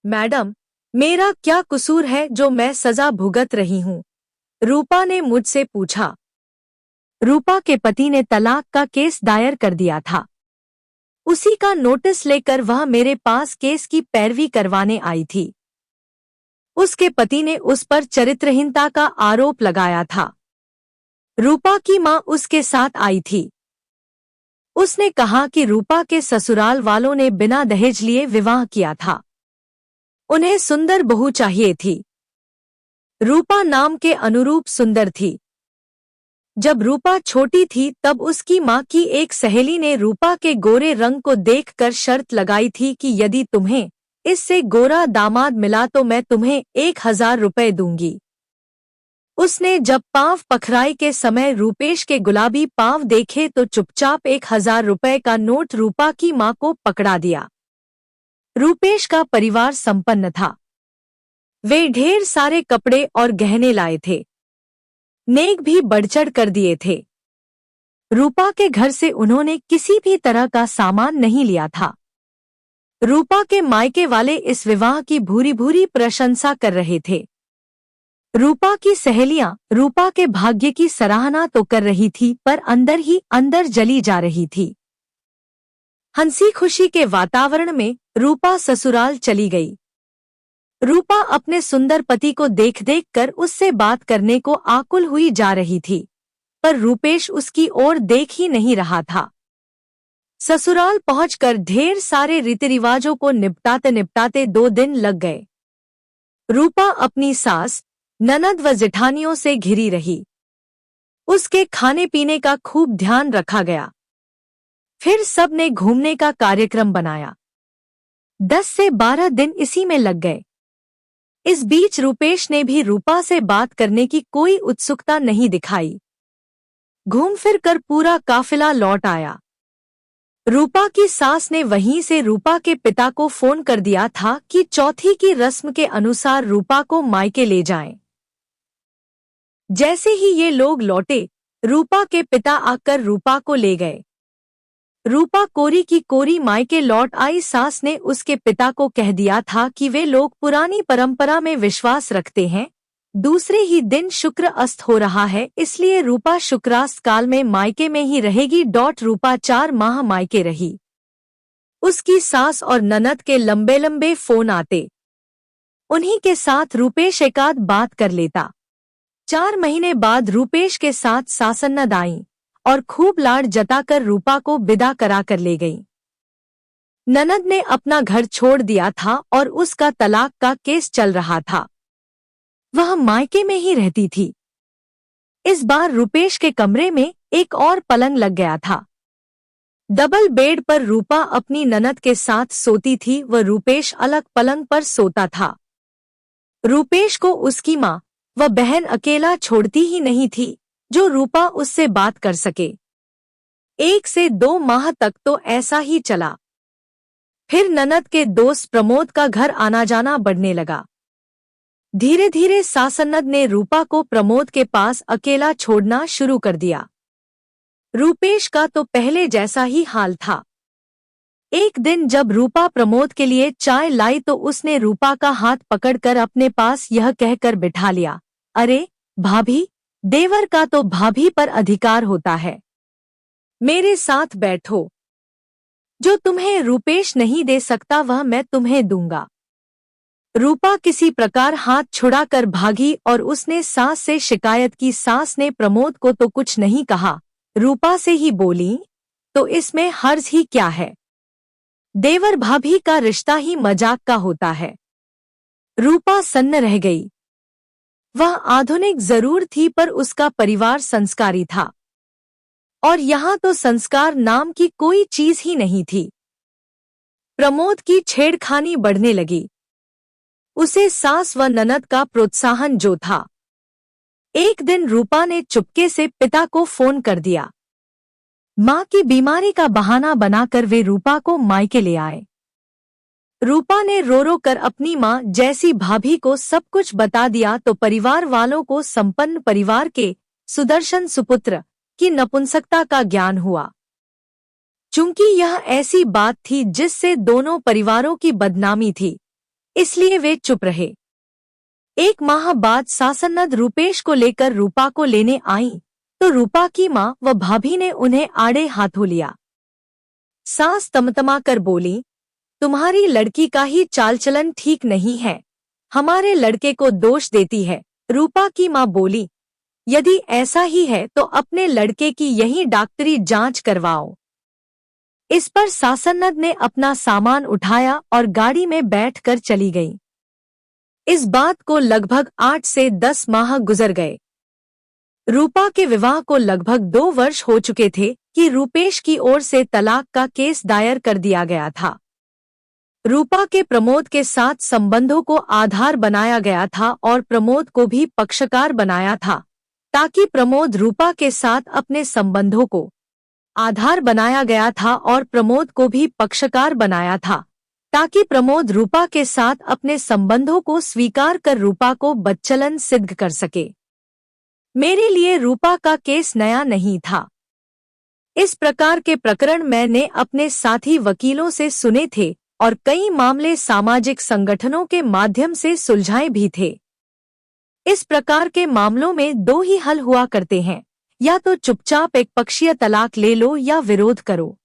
Madam, मेरा क्या कसूर है जो मैं सजा भुगत रही हूँ? रूपा ने मुझसे पूछा। रूपा के पति ने तलाक का केस दायर कर दिया था। उसी का नोटिस लेकर वह मेरे पास केस की पैरवी करवाने आई थी। उसके पति ने उस पर चरित्रहीनता का आरोप लगाया था। रूपा की मां उसके साथ आई थी। उसने कहा कि रूपा के ससुराल वालों ने बिना दहेज लिए विवाह किया था। उन्हें सुंदर बहू चाहिए थी। रूपा नाम के अनुरूप सुंदर थी। जब रूपा छोटी थी तब उसकी मां की एक सहेली ने रूपा के गोरे रंग को देखकर शर्त लगाई थी कि यदि तुम्हें इससे गोरा दामाद मिला तो मैं तुम्हें 1000 रुपए दूंगी। उसने जब पांव पखराई के समय रूपेश के गुलाबी पांव देखे तो चुपचाप 1000 रुपए का नोट रूपा की मां को पकड़ा दिया। रूपेश का परिवार संपन्न था। वे ढेर सारे कपड़े और गहने लाए थे। नेक भी बढ़चढ़ कर दिए थे। रूपा के घर से उन्होंने किसी भी तरह का सामान नहीं लिया था। रूपा के मायके वाले इस विवाह की भूरी भूरी प्रशंसा कर रहे थे। रूपा की सहेलियां रूपा के भाग्य की सराहना तो कर रही थी पर अंदर ही अंदर जली जा रही थी। हंसी खुशी के वातावरण में रूपा ससुराल चली गई। रूपा अपने सुंदर पति को देख देख कर उससे बात करने को आकुल हुई जा रही थी, पर रूपेश उसकी ओर देख ही नहीं रहा था। ससुराल पहुंचकर ढेर सारे रीति रिवाजों को निपटाते निपटाते 2 दिन लग गए। रूपा अपनी सास, ननद व जेठानियों से घिरी रही। उसके खाने पीने का खूब ध्यान रखा गया। फिर सब ने घूमने का कार्यक्रम बनाया। 10 से 12 दिन इसी में लग गए। इस बीच रूपेश ने भी रूपा से बात करने की कोई उत्सुकता नहीं दिखाई। घूम फिर कर पूरा काफिला लौट आया। रूपा की सास ने वहीं से रूपा के पिता को फोन कर दिया था कि चौथी की रस्म के अनुसार रूपा को मायके ले जाएं। जैसे ही ये लोग लौटे, रूपा के पिता आकर रूपा को ले गए। रूपा कोरी की कोरी मायके लौट आई। सास ने उसके पिता को कह दिया था कि वे लोग पुरानी परंपरा में विश्वास रखते हैं। दूसरे ही दिन शुक्र अस्त हो रहा है, इसलिए रूपा शुक्रास्त काल में मायके में ही रहेगी। रूपा 4 माह मायके रही। उसकी सास और ननद के लंबे लंबे फोन आते। उन्हीं के साथ रूपेश एकाध बात कर लेता। 4 महीने बाद रूपेश के साथ सासन्नद आईं और खूब लाड़ जताकर रूपा को विदा करा कर ले गईं। ननद ने अपना घर छोड़ दिया था और उसका तलाक का केस चल रहा था। वह मायके में ही रहती थी। इस बार रूपेश के कमरे में एक और पलंग लग गया था। डबल बेड पर रूपा अपनी ननद के साथ सोती थी व रूपेश अलग पलंग पर सोता था। रूपेश को उसकी मां व बहन अकेला छोड़ती ही नहीं थी जो रूपा उससे बात कर सके। 1 से 2 माह तक तो ऐसा ही चला। फिर ननद के दोस्त प्रमोद का घर आना जाना बढ़ने लगा। धीरे धीरे सासन्नद ने रूपा को प्रमोद के पास अकेला छोड़ना शुरू कर दिया। रूपेश का तो पहले जैसा ही हाल था। एक दिन जब रूपा प्रमोद के लिए चाय लाई तो उसने रूपा का हाथ पकड़कर अपने पास यह कहकर बिठा लिया, अरे भाभी, देवर का तो भाभी पर अधिकार होता है। मेरे साथ बैठो। जो तुम्हें रूपेश नहीं दे सकता वह मैं तुम्हें दूंगा। रूपा किसी प्रकार हाथ छुड़ाकर भागी और उसने सास से शिकायत की। सास ने प्रमोद को तो कुछ नहीं कहा, रूपा से ही बोली, तो इसमें हर्ज ही क्या है? देवर भाभी का रिश्ता ही मजाक का होता है। रूपा सन्न रह गई। वह आधुनिक जरूर थी पर उसका परिवार संस्कारी था, और यहाँ तो संस्कार नाम की कोई चीज ही नहीं थी। प्रमोद की छेड़खानी बढ़ने लगी। उसे सास व ननद का प्रोत्साहन जो था। एक दिन रूपा ने चुपके से पिता को फोन कर दिया। मां की बीमारी का बहाना बनाकर वे रूपा को मायके ले आए। रूपा ने रो रो कर अपनी मां जैसी भाभी को सब कुछ बता दिया तो परिवार वालों को संपन्न परिवार के सुदर्शन सुपुत्र की नपुंसकता का ज्ञान हुआ। चूंकि यह ऐसी बात थी जिससे दोनों परिवारों की बदनामी थी, इसलिए वे चुप रहे। एक माह बाद सासन्नद रूपेश को लेकर रूपा को लेने आई तो रूपा की माँ व भाभी ने उन्हें आड़े हाथों लिया। सास तमतमा कर बोली, तुम्हारी लड़की का ही चालचलन ठीक नहीं है, हमारे लड़के को दोष देती है। रूपा की माँ बोली, यदि ऐसा ही है तो अपने लड़के की यही डॉक्टरी जांच करवाओ। इस पर सासन्नद ने अपना सामान उठाया और गाड़ी में बैठकर चली गई। इस बात को लगभग 8 से 10 माह गुजर गए। रूपा के विवाह को लगभग 2 वर्ष हो चुके थे कि रूपेश की ओर से तलाक का केस दायर कर दिया गया था। रूपा के प्रमोद के साथ संबंधों को आधार बनाया गया था और प्रमोद को भी पक्षकार बनाया था ताकि प्रमोद रूपा के साथ अपने संबंधों को आधार बनाया गया था और प्रमोद को भी पक्षकार बनाया था ताकि प्रमोद रूपा के साथ अपने संबंधों को स्वीकार कर रूपा को बच्चलन सिद्ध कर सके। मेरे लिए रूपा का केस नया नहीं था। इस प्रकार के प्रकरण मैंने अपने साथी वकीलों से सुने थे और कई मामले सामाजिक संगठनों के माध्यम से सुलझाए भी थे। इस प्रकार के मामलों में 2 ही हल हुआ करते हैं, या तो चुपचाप एक पक्षीय तलाक ले लो या विरोध करो।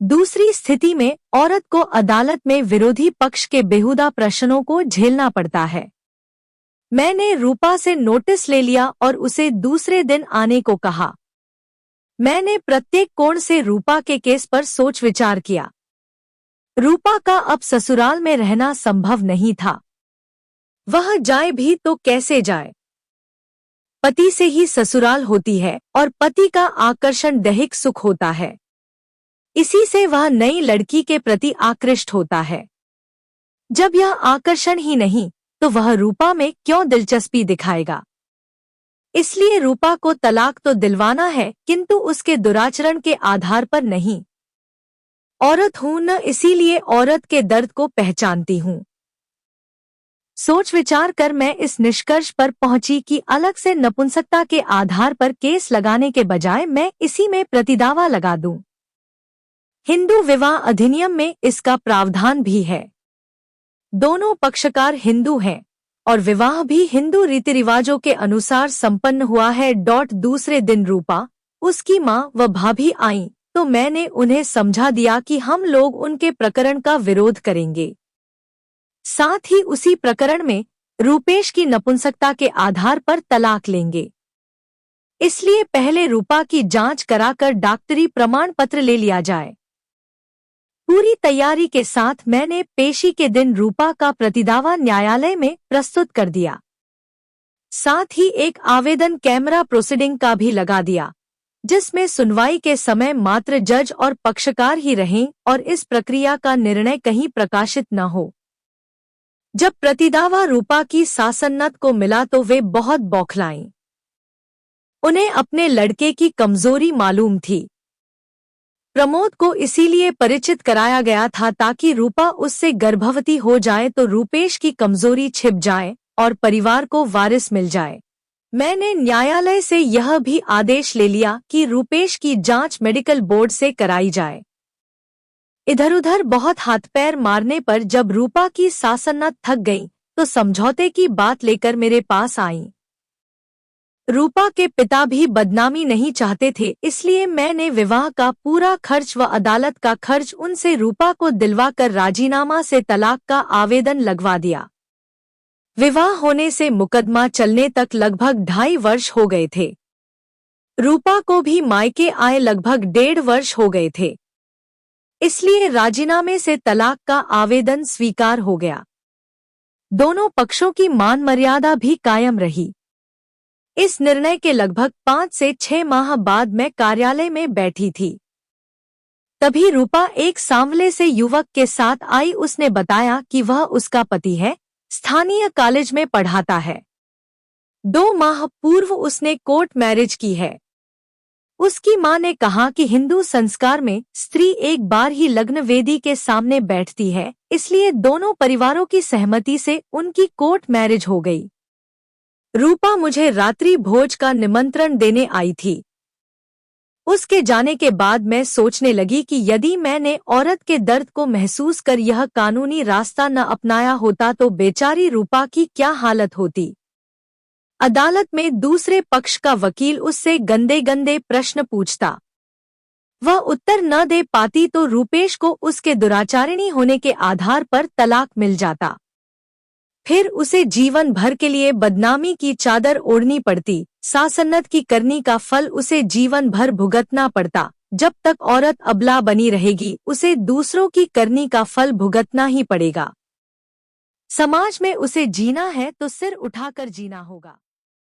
दूसरी स्थिति में औरत को अदालत में विरोधी पक्ष के बेहुदा प्रश्नों को झेलना पड़ता है। मैंने रूपा से नोटिस ले लिया और उसे दूसरे दिन आने को कहा। मैंने प्रत्येक कोण से रूपा के केस पर सोच विचार किया। रूपा का अब ससुराल में रहना संभव नहीं था। वह जाए भी तो कैसे जाए? पति से ही ससुराल होती है और पति का आकर्षण दैहिक सुख होता है। इसी से वह नई लड़की के प्रति आकृष्ट होता है। जब यह आकर्षण ही नहीं तो वह रूपा में क्यों दिलचस्पी दिखाएगा? इसलिए रूपा को तलाक तो दिलवाना है, किंतु उसके दुराचरण के आधार पर नहीं। औरत हूं न, इसीलिए औरत के दर्द को पहचानती हूं। सोच विचार कर मैं इस निष्कर्ष पर पहुंची कि अलग से नपुंसकता के आधार पर केस लगाने के बजाय मैं इसी में प्रतिदावा लगा दूं। हिंदू विवाह अधिनियम में इसका प्रावधान भी है। दोनों पक्षकार हिंदू हैं और विवाह भी हिंदू रीति रिवाजों के अनुसार संपन्न हुआ है। दूसरे दिन रूपा, उसकी माँ व भाभी आईं तो मैंने उन्हें समझा दिया कि हम लोग उनके प्रकरण का विरोध करेंगे। साथ ही उसी प्रकरण में रूपेश की नपुंसकता के आधार पर तलाक लेंगे। इसलिए पहले रूपा की जांच कराकर डॉक्टरी प्रमाण पत्र ले लिया जाए। पूरी तैयारी के साथ मैंने पेशी के दिन रूपा का प्रतिदावा न्यायालय में प्रस्तुत कर दिया। साथ ही एक आवेदन कैमरा प्रोसीडिंग का भी लगा दिया, जिसमें सुनवाई के समय मात्र जज और पक्षकार ही रहें और इस प्रक्रिया का निर्णय कहीं प्रकाशित न हो। जब प्रतिदावा रूपा की सासन्नद को मिला तो वे बहुत बौखलाईं। उन्हें अपने लड़के की कमजोरी मालूम थी। प्रमोद को इसीलिए परिचित कराया गया था ताकि रूपा उससे गर्भवती हो जाए तो रूपेश की कमजोरी छिप जाए और परिवार को वारिस मिल जाए। मैंने न्यायालय से यह भी आदेश ले लिया कि रूपेश की जांच मेडिकल बोर्ड से कराई जाए। इधर उधर बहुत हाथ पैर मारने पर जब रूपा की सासन्नद थक गई तो समझौते की बात लेकर मेरे पास आई। रूपा के पिता भी बदनामी नहीं चाहते थे, इसलिए मैंने विवाह का पूरा खर्च व अदालत का खर्च उनसे रूपा को दिलवाकर राजीनामा से तलाक का आवेदन लगवा दिया। विवाह होने से मुकदमा चलने तक लगभग 2.5 वर्ष हो गए थे। रूपा को भी मायके आए लगभग 1.5 वर्ष हो गए थे। इसलिए राजीनामे से तलाक का आवेदन स्वीकार हो गया। दोनों पक्षों की मान मर्यादा भी कायम रही। इस निर्णय के लगभग 5 से 6 माह बाद मैं कार्यालय में बैठी थी। तभी रूपा एक सांवले से युवक के साथ आई। उसने बताया कि वह उसका पति है, स्थानीय कॉलेज में पढ़ाता है। 2 माह पूर्व उसने कोर्ट मैरिज की है। उसकी मां ने कहा कि हिंदू संस्कार में स्त्री एक बार ही लग्न वेदी के सामने बैठती है, इसलिए दोनों परिवारों की सहमति से उनकी कोर्ट मैरिज हो गई। रूपा मुझे रात्रि भोज का निमंत्रण देने आई थी। उसके जाने के बाद मैं सोचने लगी कि यदि मैंने औरत के दर्द को महसूस कर यह कानूनी रास्ता न अपनाया होता तो बेचारी रूपा की क्या हालत होती। अदालत में दूसरे पक्ष का वकील उससे गंदे गंदे प्रश्न पूछता। वह उत्तर न दे पाती तो रूपेश को उसके दुराचारिणी होने के आधार पर तलाक मिल जाता। फिर उसे जीवन भर के लिए बदनामी की चादर ओढ़नी पड़ती। सासन्नत की करनी का फल उसे जीवन भर भुगतना पड़ता। जब तक औरत अबला बनी रहेगी उसे दूसरों की करनी का फल भुगतना ही पड़ेगा। समाज में उसे जीना है तो सिर उठाकर जीना होगा।